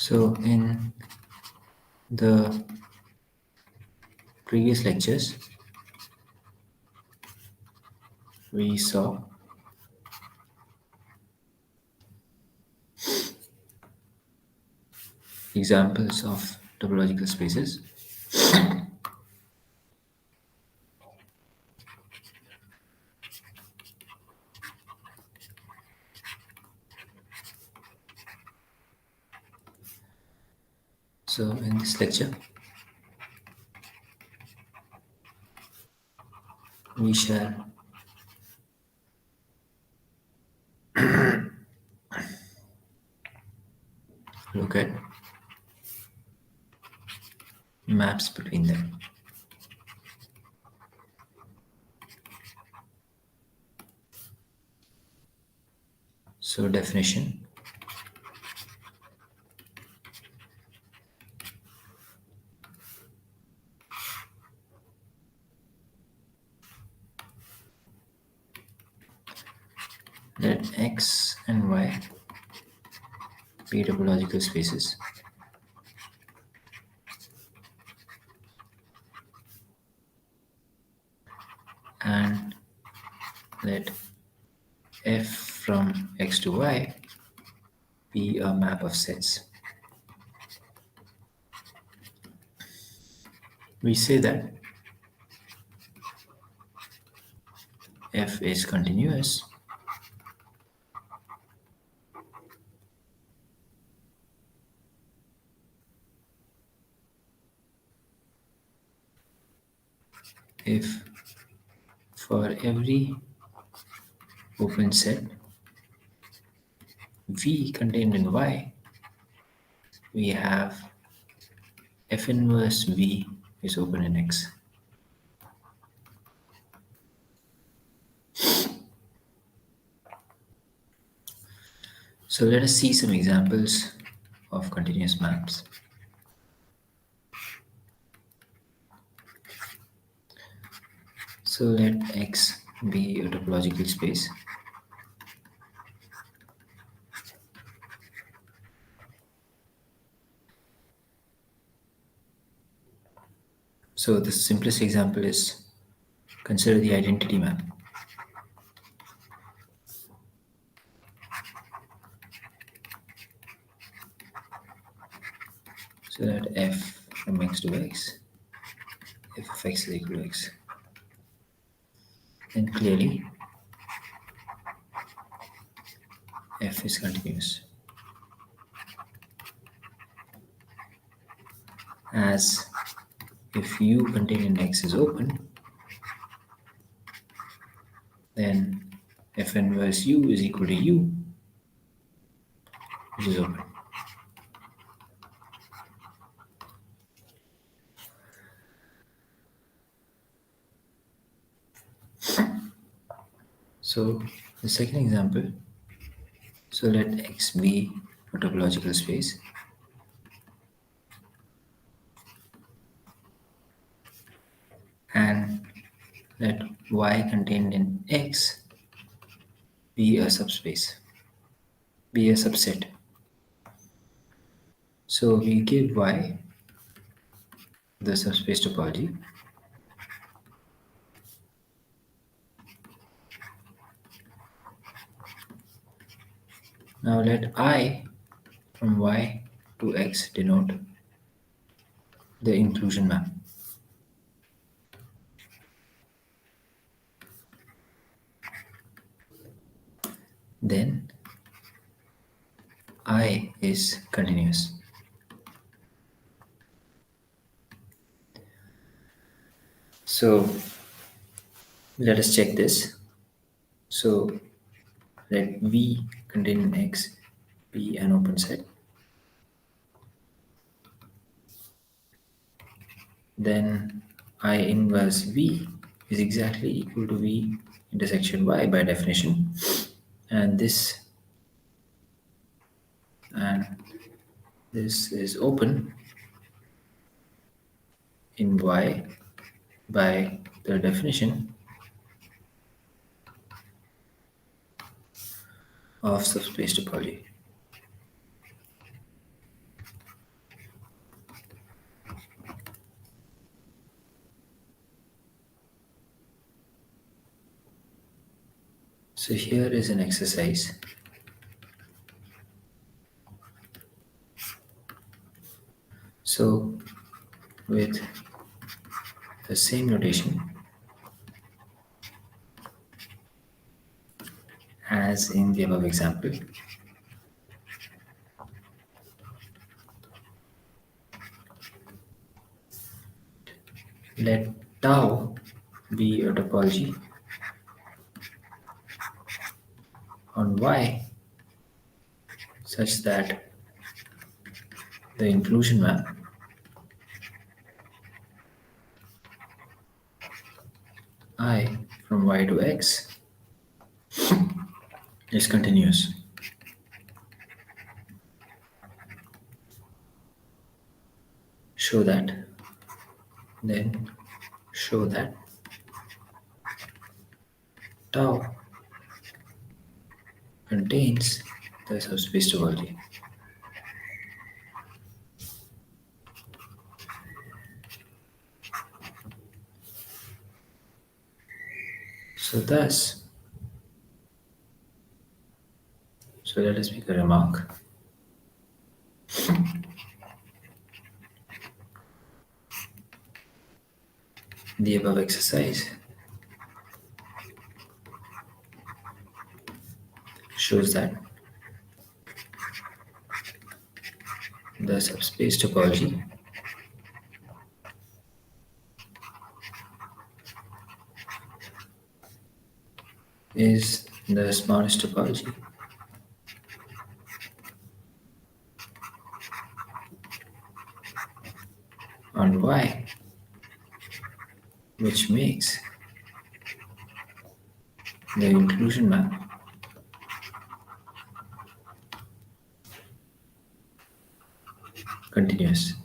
So in the previous lectures, we saw examples of topological spaces. So in this lecture, we shall look at maps between them. So definition. Let X and Y be topological spaces and let F from X to Y be a map of sets. We say that F is continuous if for every open set V contained in Y, we have F inverse V is open in X. So let us see some examples of continuous maps. So let X be a topological space So the simplest example is consider the identity map. So that f from x to x, f of x is equal to x. Then clearly f is continuous, as if u contained in x is open, then f inverse u is equal to u, which is open. So the second example, so let x be a topological space and let y contained in x be a subspace, be a subset. So we give y the subspace topology. Now let I from y to x denote the inclusion map. Then I is continuous. So let us check this. So let V contained in X be an open set. Then I inverse V is exactly equal to V intersection Y by definition. And this is open in Y by the definition of subspace topology. So here is an exercise. So with the same notation as in the above example, let tau be a topology on Y such that the inclusion map I from Y to X is continuous. Show that, then show that tau contains the subspace topology. So thus, so let us make a remark. The above exercise shows that the subspace topology is the smallest topology on Y, which makes the inclusion map continuous.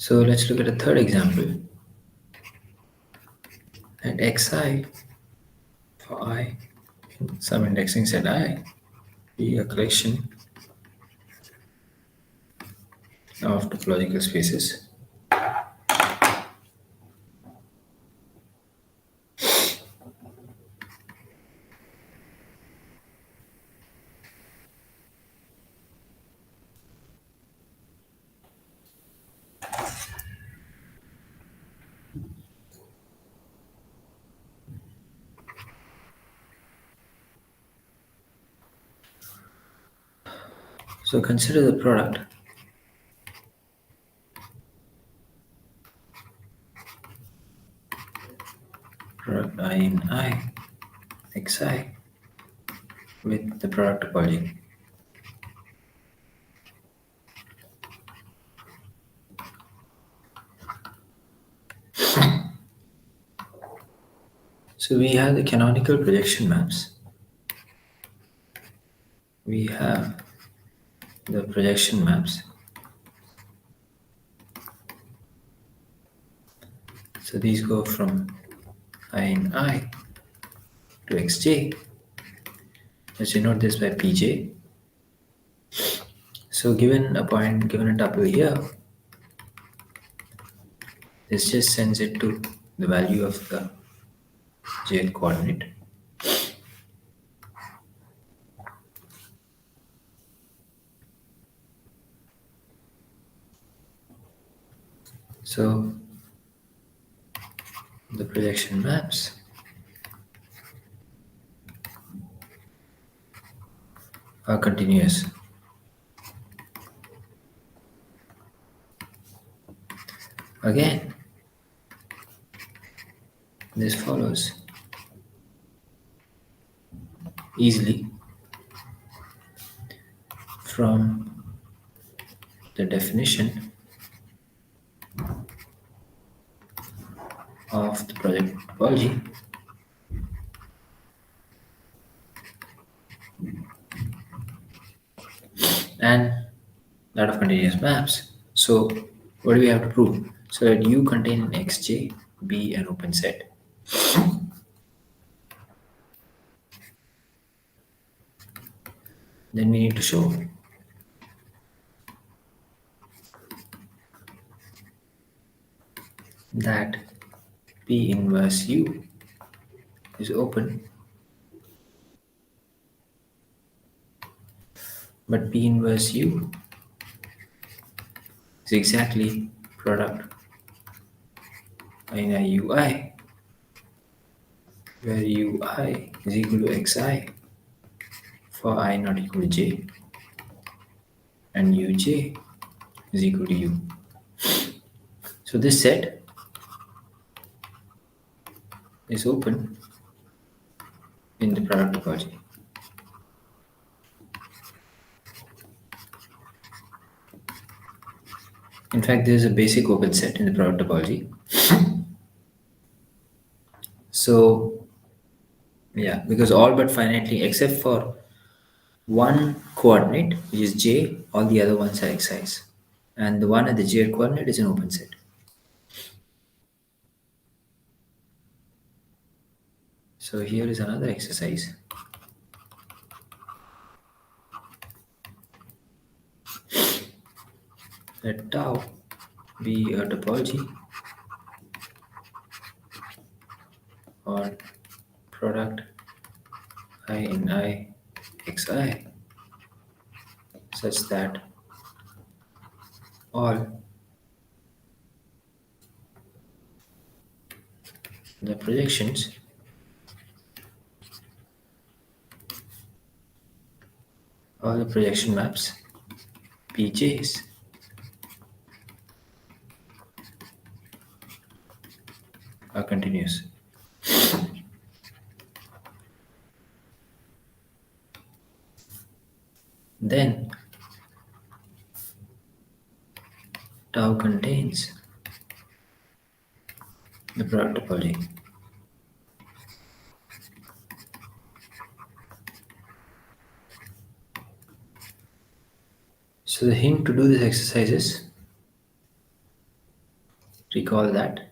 So let's look at a third example. Let xi for I in some indexing set I be a collection of topological spaces So consider the product I in I xi with the product topology. So we have the canonical projection maps. We have the projection maps. So these go from I in I to xj. Let's denote this by pj. So given a point, given a tuple here, this just sends it to the value of the jth coordinate. So the projection maps are continuous. Again, this follows easily from the definition of the project topology That of continuous maps. So what do we have to prove? So that U contain an xj, be an open set. Then we need to show that P inverse U is open, but P inverse U is exactly product in a UI, where UI is equal to xi for I not equal to j, and uj is equal to u. So this set is open in the product topology. In fact, there is a basic open set in the product topology. So yeah, because all but finitely except for one coordinate, which is j, all the other ones are xi's. And the one at the j coordinate is an open set. So here is another exercise. Let tau be a topology or product I in I xi such that all the projections all the projection maps pj's are continuous. Then tau contains the product topology. So the hint to do this exercise is recall that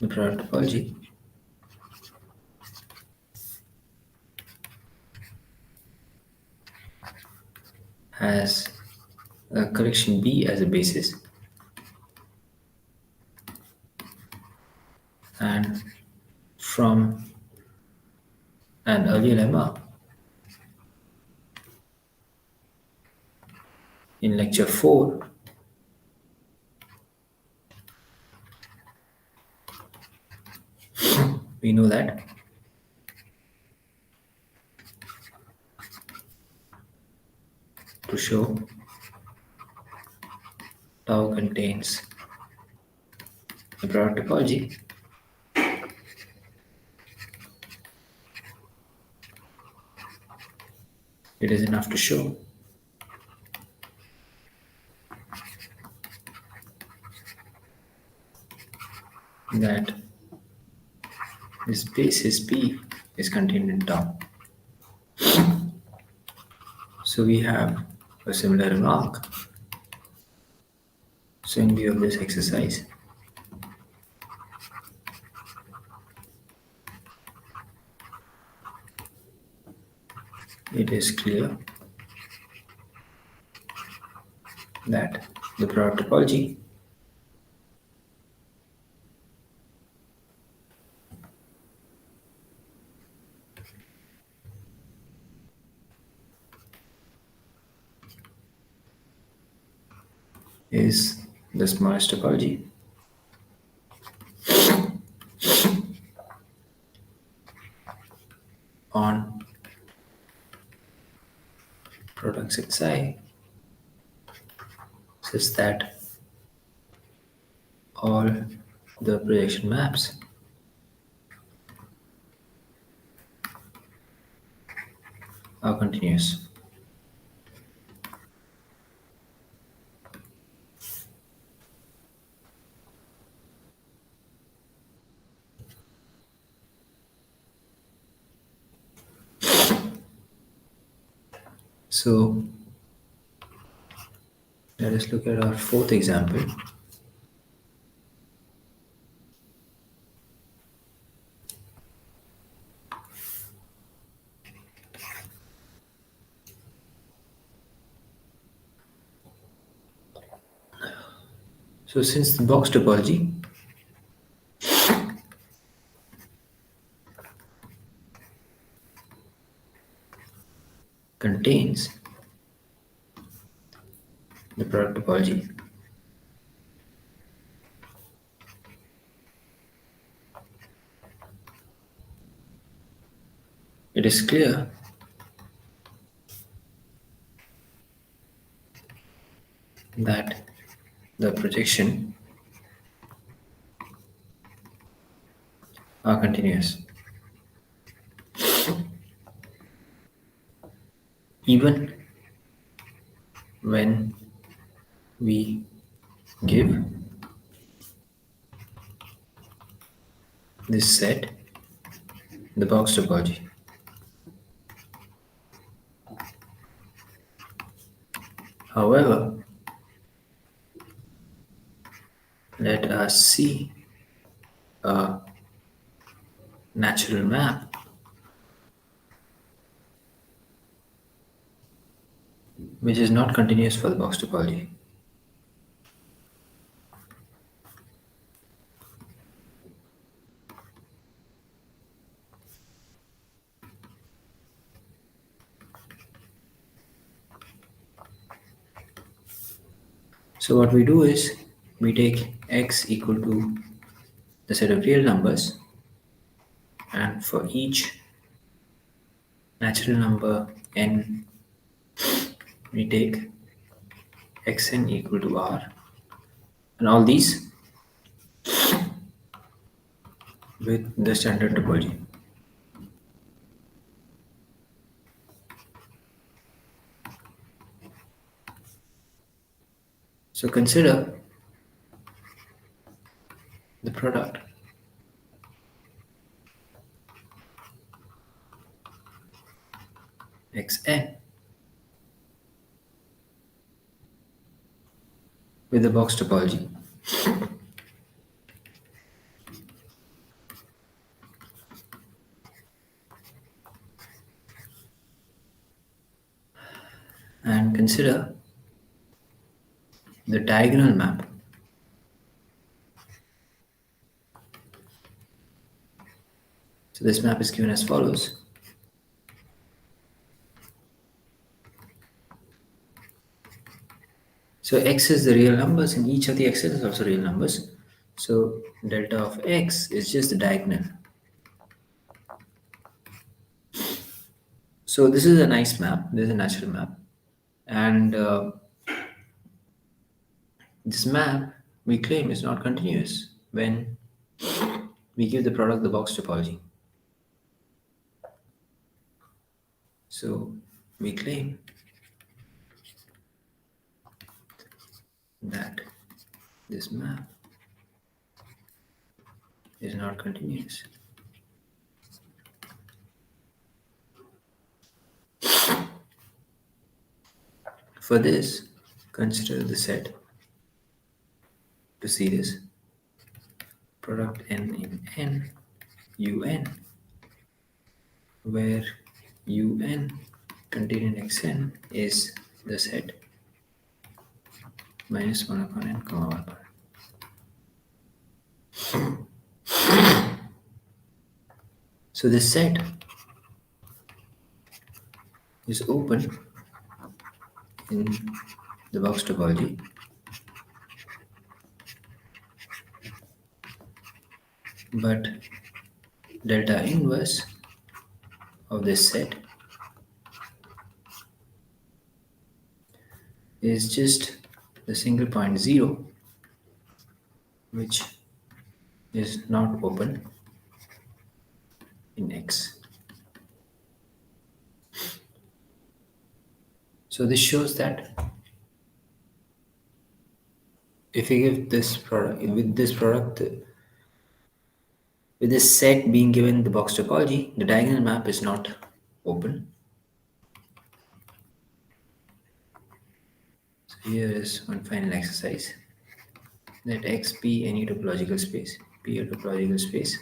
the product topology has a collection B as a basis and from an earlier lemma in lecture 4 we know that to show tau contains the product topology, it is enough to show that this basis P is contained in tau. So we have a similar remark. So in view of this exercise, it is clear that the product topology is the smallest topology on products xi such that all the projection maps are continuous. So let us look at our fourth example. So since the box topology contains the product topology, it is clear that the projection are continuous. Even when we give this set the box topology. However, let us see a natural map which is not continuous for the box topology. So what we do is we take x equal to the set of real numbers, and for each natural number n we take xn equal to r, and all these with the standard topology. So consider the product xn with the box topology. And consider the diagonal map. So this map is given as follows. So x is the real numbers and each of the x's is also real numbers. So delta of x is just the diagonal. So this is a nice map. This is a natural map. And this map we claim is not continuous when we give the product the box topology. So we claim that this map is not continuous. For this, consider the set to see this product n in n un, where un contained in xn is the set minus 1 upon n comma 1 upon n. So this set is open in the box topology, but delta inverse of this set is just the single point 0, which is not open in x. So this shows that if we give this product with this set being given the box topology, the diagonal map is not open. Here is one final exercise. Let X be any topological space. Be a topological space.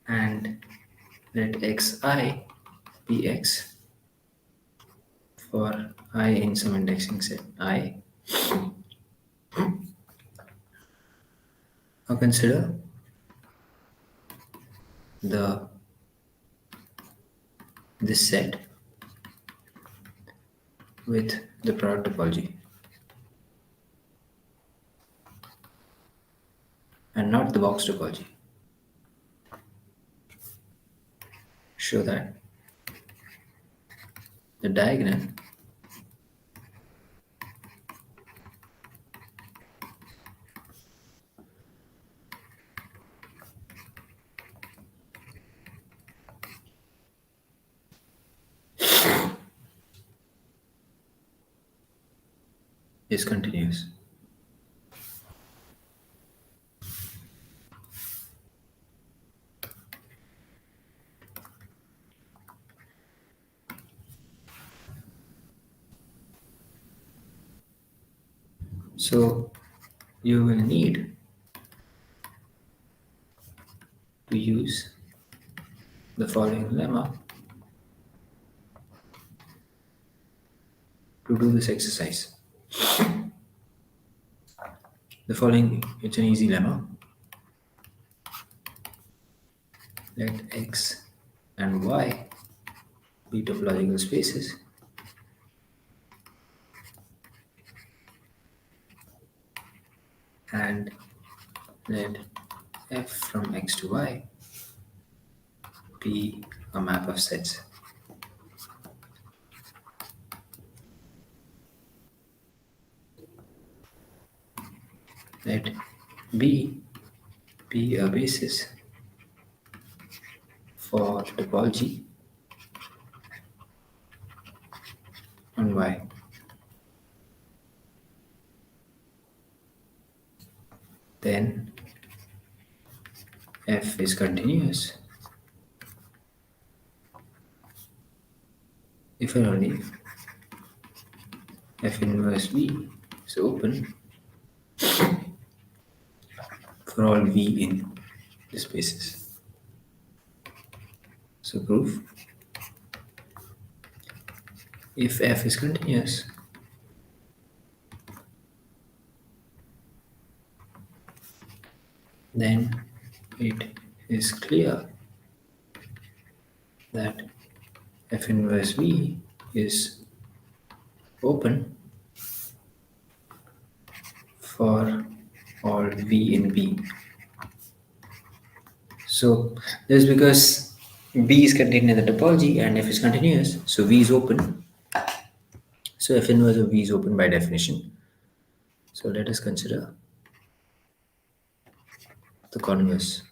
And let Xi be X for I in some indexing set I. Now consider the this set with the product topology and not the box topology. Show that the diagonal is continuous. So you will need to use the following lemma to do this exercise. The following, it's an easy lemma. Let X and Y be topological spaces and let F from X to Y be a map of sets. Let B be a basis for topology on Y. Then F is continuous if and only if F inverse V is open for all V in the spaces. So proof, if F is continuous, then it is clear that F inverse V is open for all V in B. So this is because B is contained in the topology and F is continuous, so V is open. So F inverse of V is open by definition. So let us consider the converse.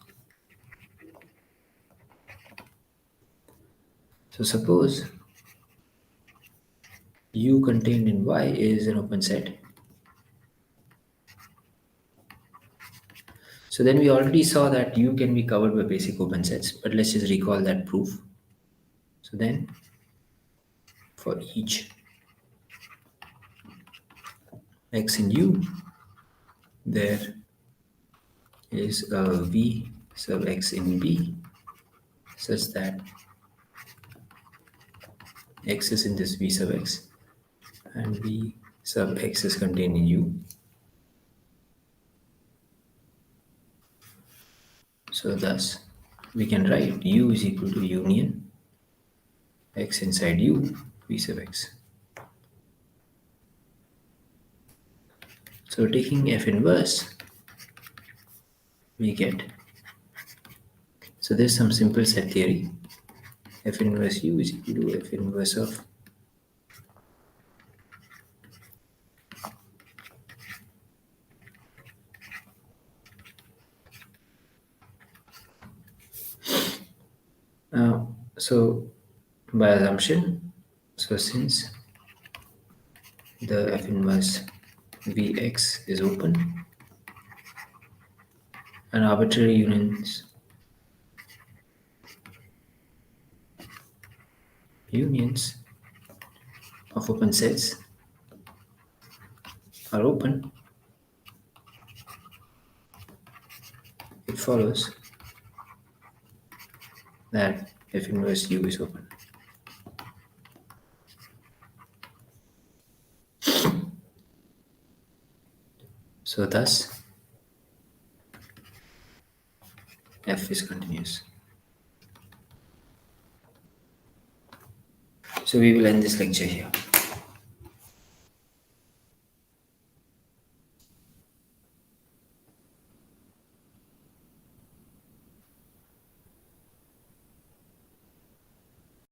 So suppose U contained in Y is an open set. So then we already saw that U can be covered by basic open sets, but let's just recall that proof. So then for each X in U, there is a V sub X in B such that X is in this V sub X and V sub X is contained in U. So thus we can write U is equal to union X inside U V sub X. So taking F inverse, we get, so there's some simple set theory. F inverse U is equal to F inverse of so by assumption, so since the F inverse Vx is open and arbitrary unions unions of open sets are open, it follows that F inverse U is open. So thus F is continuous. So we will end this lecture here.